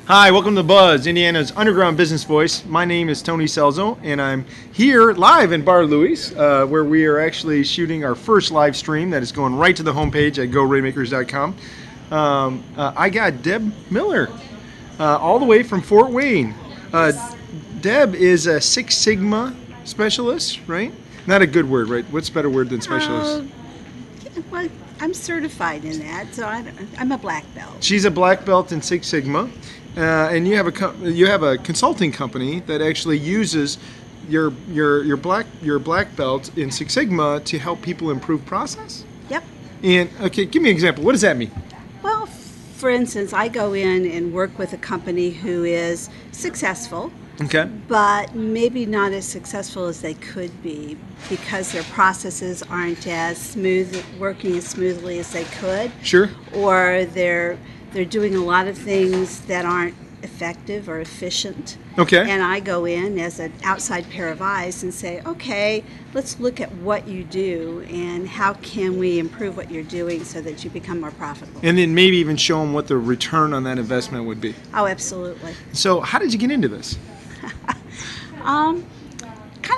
Hi, welcome to Buzz, Indiana's underground business voice. My name is Tony Celzo, and I'm here live in Bar Louie, where we are actually shooting our first live stream that is going right to the homepage at GoRaymakers.com. I got Deb Miller, all the way from Fort Wayne. Deb is a Six Sigma specialist, right? Not a good word, right? What's a better word than specialist? Well, I'm certified in that, so I'm a black belt. She's a black belt in Six Sigma. And you have a consulting company that actually uses your black belt in Six Sigma to help people improve process. Yep. And okay, give me an example. What does that mean? Well, for instance, I go in and work with a company who is successful, Okay. but maybe not as successful as they could be because their processes aren't as smooth, working as smoothly as they could. Sure. Or they're doing a lot of things that aren't effective or efficient. Okay. And I go in as an outside pair of eyes and say, okay, let's look at what you do and how can we improve what you're doing so that you become more profitable. And then maybe even show them what the return on that investment would be. Oh, absolutely. So how did you get into this? Kind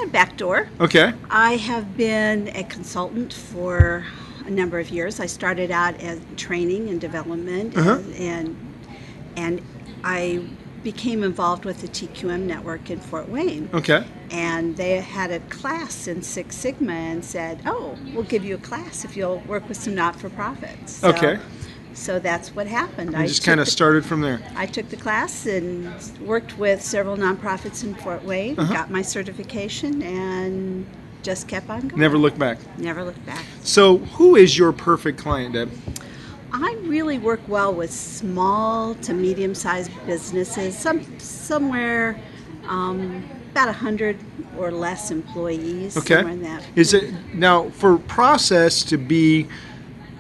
of backdoor. Okay. I have been a consultant for a number of years. I started out as training and development, and I became involved with the TQM network in Fort Wayne. Okay. And they had a class in Six Sigma and said, "Oh, we'll give you a class if you'll work with some not-for-profits." So, Okay. So that's what happened. I just kind of started from there. I took the class and worked with several nonprofits in Fort Wayne, got my certification, and just kept on going. Never looked back. Never looked back. So who is your perfect client, Deb? I really work well with small to medium-sized businesses, somewhere about 100 or less employees. Okay. Somewhere in that. Is it now for process to be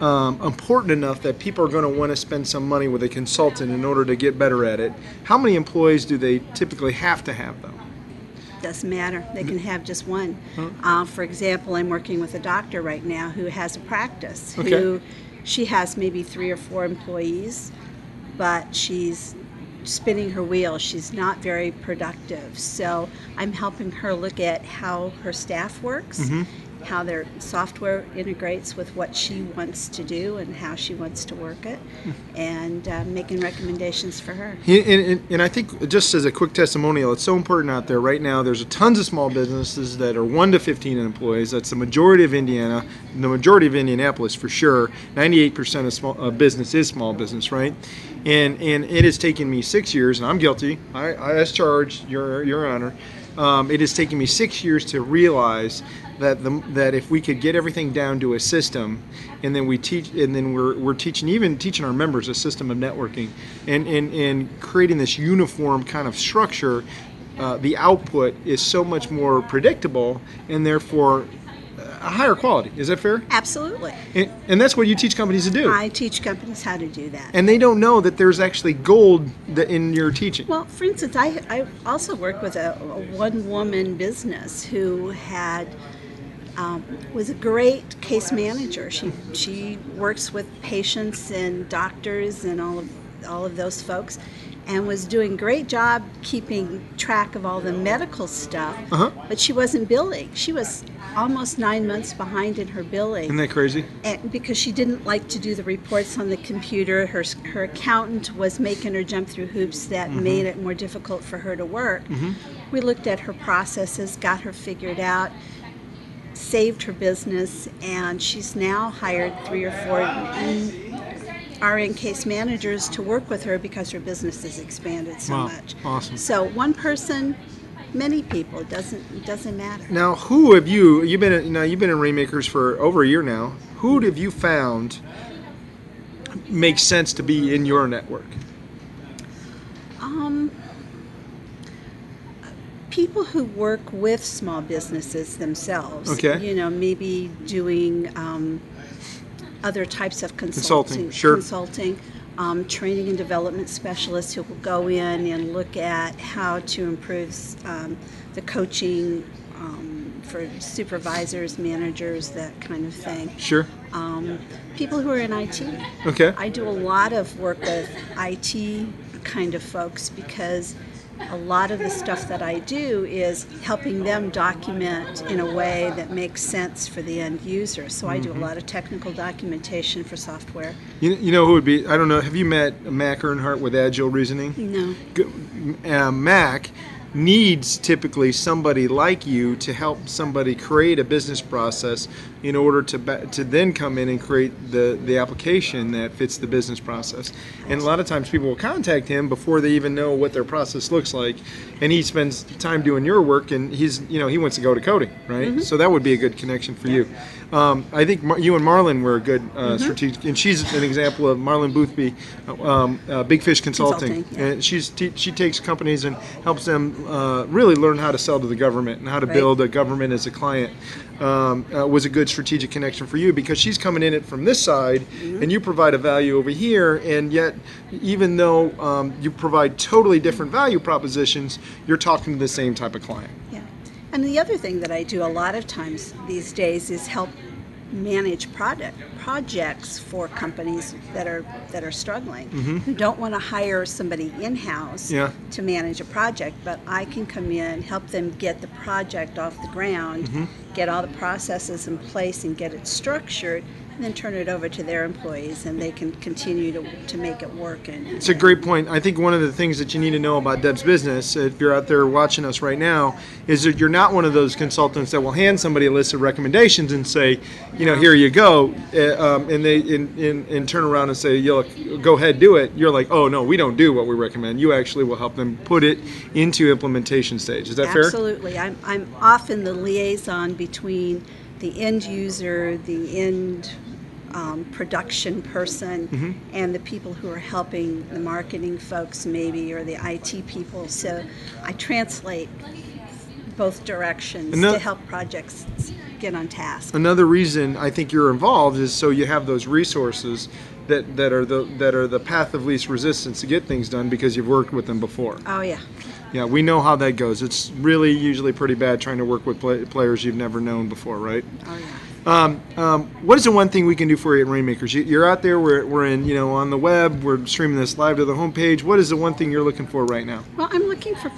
important enough that people are going to want to spend some money with a consultant in order to get better at it? How many employees do they typically have to have, though? Doesn't matter. They can have just one. For example, I'm working with a doctor right now who has a practice. Okay. She has maybe 3 or 4 employees, but she's spinning her wheels. She's not very productive. So I'm helping her look at how her staff works, how their software integrates with what she wants to do and how she wants to work it, and making recommendations for her. And I think just as a quick testimonial, it's so important out there right now. There's tons of small businesses that are 1 to 15 employees. That's the majority of Indiana, the majority of Indianapolis for sure. 98% of small business is small business, right? And it has taken me 6 years, and I'm guilty. I as charged, Your Honor. It has taken me 6 years to realize that if we could get everything down to a system, and then we teach, and then we're teaching our members a system of networking, and creating this uniform kind of structure, the output is so much more predictable and therefore a higher quality. Is that fair? Absolutely. And that's what you teach companies to do. I teach companies how to do that. And they don't know that there's actually gold in your teaching. Well, for instance, I also work with a one-woman business who was a great case manager. She works with patients and doctors and all of those folks, and was doing a great job keeping track of all the medical stuff. But she wasn't billing. She was almost 9 months behind in her billing. Isn't that crazy? And because she didn't like to do the reports on the computer, her accountant was making her jump through hoops that made it more difficult for her to work. We looked at her processes, got her figured out, saved her business, and she's now hired 3 or 4 RN case managers to work with her because her business has expanded so much. Awesome. So one person, many people. It doesn't matter. Now, who have you've been in Rainmakers for over a year now? Who have you found makes sense to be in your network? People who work with small businesses themselves. Okay. Maybe doing other types of consulting. Sure. Consulting. Training and development specialists who will go in and look at how to improve the coaching for supervisors, managers, that kind of thing. Sure. People who are in IT. Okay. I do a lot of work with IT kind of folks, because a lot of the stuff that I do is helping them document in a way that makes sense for the end user. So I do a lot of technical documentation for software. You know who would be, I don't know, have you met Mac Earnhardt with Agile Reasoning? No. Mac needs typically somebody like you to help somebody create a business process in order to then come in and create the application that fits the business process. And a lot of times people will contact him before they even know what their process looks like, and he spends time doing your work, and he wants to go to coding, right? So that would be a good connection for you. I think you and Marlon were a good strategic, and she's an example of Marlon Boothby, Big Fish Consulting. And she takes companies and helps them really learn how to sell to the government and how to build a government as a client. Was a good strategic connection for you, because she's coming in it from this side, and you provide a value over here, and yet even though you provide totally different value propositions, you're talking to the same type of client. Yeah. And the other thing that I do a lot of times these days is help manage projects for companies that are struggling, who don't want to hire somebody in-house to manage a project, but I can come in, help them get the project off the ground, get all the processes in place and get it structured, and then turn it over to their employees, and they can continue to make it work. And it's a great point. I think one of the things that you need to know about Deb's business, if you're out there watching us right now, is that you're not one of those consultants that will hand somebody a list of recommendations and say, here you go, and they and turn around and say, go ahead, do it. You're like, oh no, we don't do what we recommend. You actually will help them put it into implementation stage. Is that fair? Absolutely. I'm often the liaison between the end user, the end production person, and the people who are helping the marketing folks maybe, or the IT people. So I translate both directions to help projects get on task. Another reason I think you're involved is so you have those resources that are the path of least resistance to get things done, because you've worked with them before. Oh yeah. Yeah, we know how that goes. It's really usually pretty bad trying to work with players you've never known before, right? Oh yeah. What is the one thing we can do for you at Rainmakers? You're out there, we're in, on the web, we're streaming this live to the homepage. What is the one thing you're looking for right now? Well, I'm looking for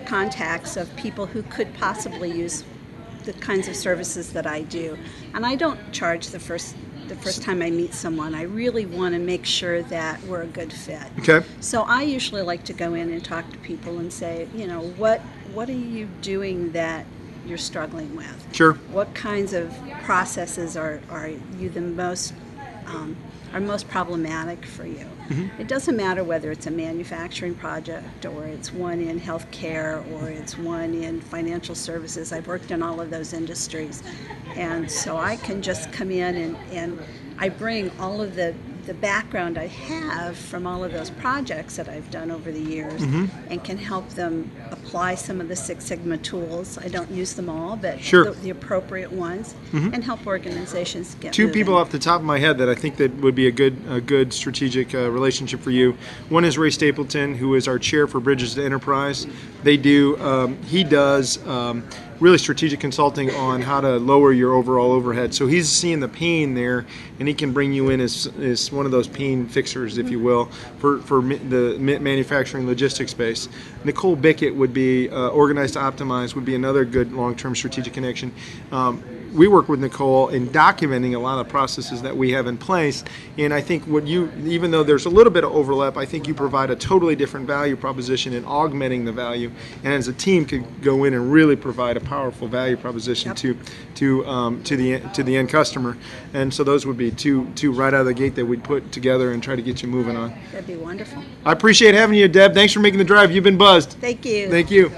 contacts of people who could possibly use the kinds of services that I do. And I don't charge the first time I meet someone. I really want to make sure that we're a good fit. Okay. So I usually like to go in and talk to people and say, what are you doing that you're struggling with? Sure. What kinds of processes are you the most are most problematic for you? It doesn't matter whether it's a manufacturing project, or it's one in healthcare, or it's one in financial services. I've worked in all of those industries, and so I can just come in and I bring all of the background I have from all of those projects that I've done over the years, and can help them apply some of the Six Sigma tools. I don't use them all, but the appropriate ones, and help organizations get Two moving. people off the top of my head that I think that would be a good strategic relationship for you. One is Ray Stapleton, who is our chair for Bridges to Enterprise. He does really strategic consulting on how to lower your overall overhead. So he's seeing the pain there, and he can bring you in as one of those pain fixers, if you will, for the manufacturing logistics space. Nicole Bickett would be Organized to Optimize, would be another good long-term strategic connection. We work with Nicole in documenting a lot of processes that we have in place, and I think even though there's a little bit of overlap, I think you provide a totally different value proposition in augmenting the value, and as a team could go in and really provide a powerful value proposition to the end customer. And so those would be two right out of the gate that we'd put together and try to get you moving on. That'd be wonderful. I appreciate having you, Deb. Thanks for making the drive. You've been buzzed. Thank you. Thank you.